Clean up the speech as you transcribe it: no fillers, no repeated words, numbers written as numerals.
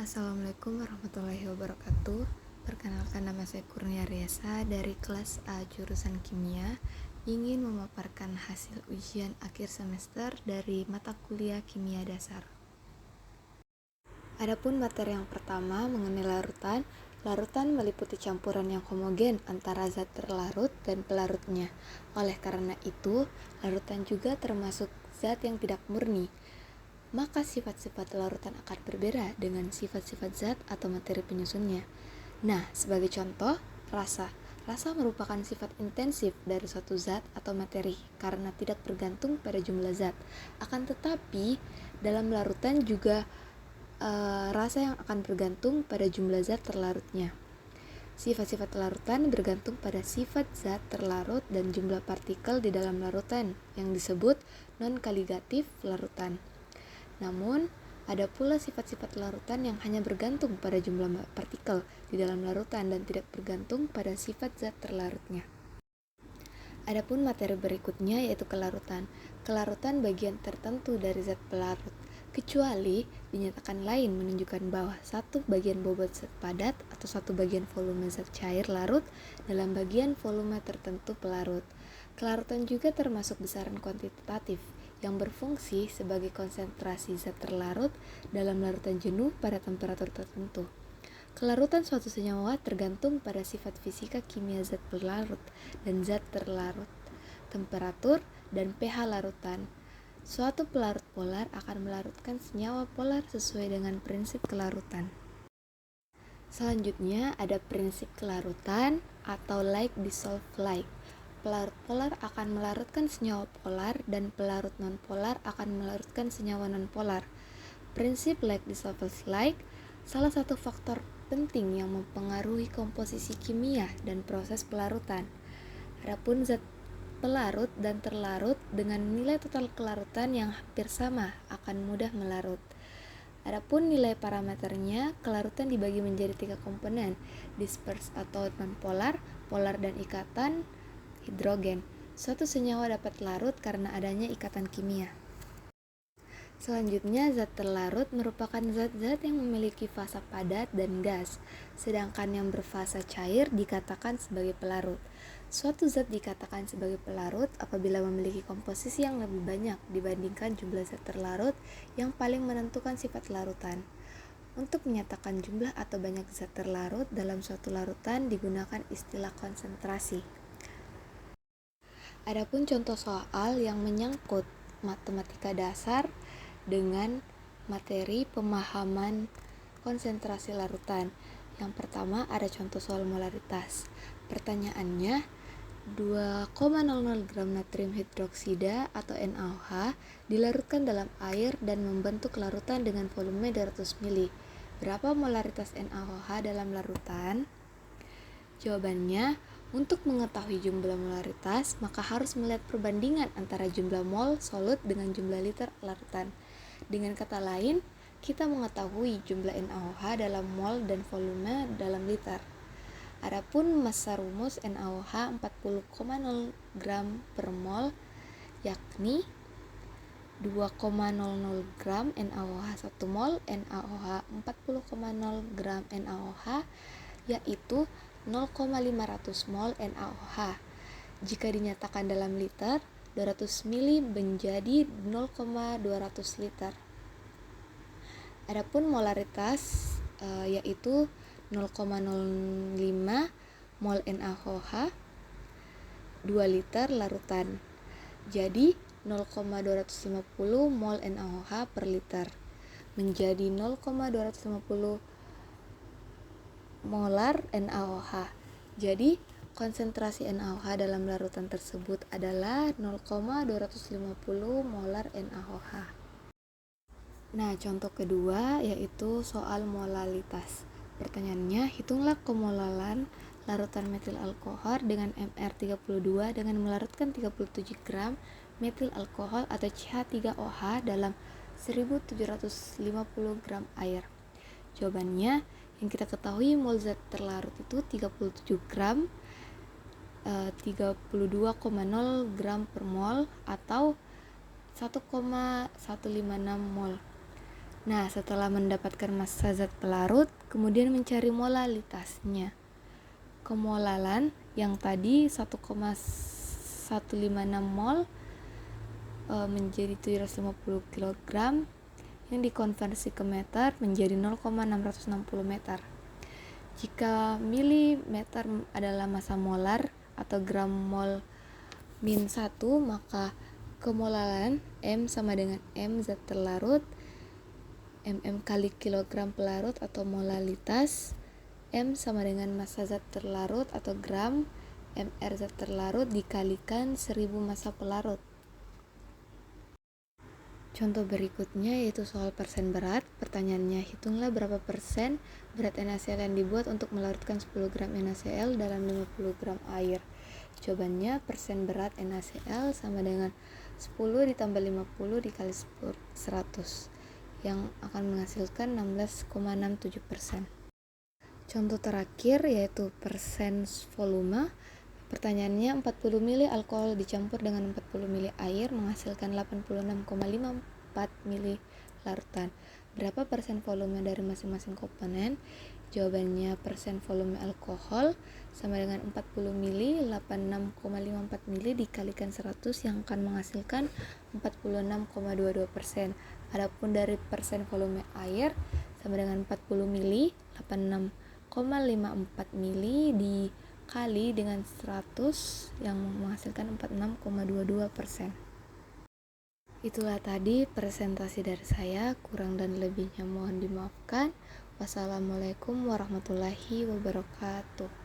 Assalamualaikum warahmatullahi wabarakatuh. Perkenalkan, nama saya Kurnia Riasa dari kelas A jurusan Kimia. Ingin memaparkan hasil ujian akhir semester dari mata kuliah Kimia Dasar. Adapun materi yang pertama mengenai larutan. Larutan meliputi campuran yang homogen antara zat terlarut dan pelarutnya. Oleh karena itu, larutan juga termasuk zat yang tidak murni. Maka sifat-sifat larutan akan berbeda dengan sifat-sifat zat atau materi penyusunnya. Nah, sebagai contoh, rasa. Rasa merupakan sifat intensif dari suatu zat atau materi karena tidak bergantung pada jumlah zat. Akan tetapi, dalam larutan juga rasa yang akan bergantung pada jumlah zat terlarutnya. Sifat-sifat larutan bergantung pada sifat zat terlarut dan jumlah partikel di dalam larutan yang disebut non-kaligatif larutan. Namun, ada pula sifat-sifat larutan yang hanya bergantung pada jumlah partikel di dalam larutan dan tidak bergantung pada sifat zat terlarutnya. Adapun materi berikutnya yaitu kelarutan. Kelarutan bagian tertentu dari zat pelarut, kecuali dinyatakan lain menunjukkan bahwa satu bagian bobot zat padat atau satu bagian volume zat cair larut dalam bagian volume tertentu pelarut. Kelarutan juga termasuk besaran kuantitatif yang berfungsi sebagai konsentrasi zat terlarut dalam larutan jenuh pada temperatur tertentu. Kelarutan suatu senyawa tergantung pada sifat fisika kimia zat pelarut dan zat terlarut, temperatur, dan pH larutan. Suatu pelarut polar akan melarutkan senyawa polar sesuai dengan prinsip kelarutan. Selanjutnya ada prinsip kelarutan atau like dissolve like. Pelarut polar akan melarutkan senyawa polar dan pelarut nonpolar akan melarutkan senyawa nonpolar. Prinsip like dissolves like salah satu faktor penting yang mempengaruhi komposisi kimia dan proses pelarutan. Adapun zat pelarut dan terlarut dengan nilai total kelarutan yang hampir sama akan mudah melarut. Adapun nilai parameternya, kelarutan dibagi menjadi 3 komponen, disperse atau nonpolar, polar, dan ikatan hidrogen. Suatu senyawa dapat larut karena adanya ikatan kimia. Selanjutnya, zat terlarut merupakan zat-zat yang memiliki fasa padat dan gas, sedangkan yang berfasa cair dikatakan sebagai pelarut. Suatu zat dikatakan sebagai pelarut apabila memiliki komposisi yang lebih banyak dibandingkan jumlah zat terlarut yang paling menentukan sifat larutan. Untuk menyatakan jumlah atau banyak zat terlarut dalam suatu larutan digunakan istilah konsentrasi. Adapun contoh soal yang menyangkut matematika dasar dengan materi pemahaman konsentrasi larutan. Yang pertama ada contoh soal molaritas. Pertanyaannya, 2,00 gram natrium hidroksida atau NaOH dilarutkan dalam air dan membentuk larutan dengan volume 200 ml. Berapa molaritas NaOH dalam larutan? Jawabannya, untuk mengetahui jumlah molaritas, maka harus melihat perbandingan antara jumlah mol solut dengan jumlah liter larutan. Dengan kata lain, kita mengetahui jumlah NaOH dalam mol dan volume dalam liter. Adapun massa rumus NaOH 40,0 gram per mol, yakni 2,00 gram NaOH 1 mol, NaOH 40,0 gram NaOH, yaitu 0,500 mol NaOH. Jika dinyatakan dalam liter, 200 ml menjadi 0,200 liter. Adapun molaritas yaitu 0,05 mol NaOH 2 liter larutan. Jadi 0,250 mol NaOH per liter menjadi 0,250 molar NaOH. Jadi, konsentrasi NaOH dalam larutan tersebut adalah 0,250 molar NaOH. Nah, contoh kedua yaitu soal molalitas. Pertanyaannya, hitunglah kemolalan larutan metil alkohol dengan MR32 dengan melarutkan 37 gram metil alkohol atau CH3OH dalam 1750 gram air. Jawabannya, yang kita ketahui mol zat terlarut itu 37 gram, 32,0 gram per mol atau 1,156 mol. Nah, setelah mendapatkan massa zat pelarut, kemudian mencari molalitasnya. Kemolalan yang tadi 1,156 mol menjadi 750 kg yang dikonversi ke meter menjadi 0,660 meter. Jika milimeter adalah massa molar atau gram mol min 1, maka kemolalan M sama dengan M zat terlarut, mm kali kilogram pelarut atau molalitas, M sama dengan massa zat terlarut atau gram, mr zat terlarut dikalikan 1000 massa pelarut. Contoh berikutnya yaitu soal persen berat. Pertanyaannya, hitunglah berapa persen berat NaCl yang dibuat untuk melarutkan 10 gram NaCl dalam 50 gram air. Jawabannya, persen berat NaCl sama dengan 10 ditambah 50 dikali 100 yang akan menghasilkan 16,67%. Contoh terakhir yaitu persen volume. Pertanyaannya, 40 ml alkohol dicampur dengan 40 ml air menghasilkan 86,54 ml larutan. Berapa persen volume dari masing-masing komponen? Jawabannya, persen volume alkohol sama dengan 40 ml, 86,54 ml dikalikan 100 yang akan menghasilkan 46,22%. Adapun dari persen volume air sama dengan 40 ml, 86,54 ml dikali dengan 100 yang menghasilkan 46,22%. Itulah tadi presentasi dari saya, kurang dan lebihnya mohon dimaafkan. Wassalamualaikum warahmatullahi wabarakatuh.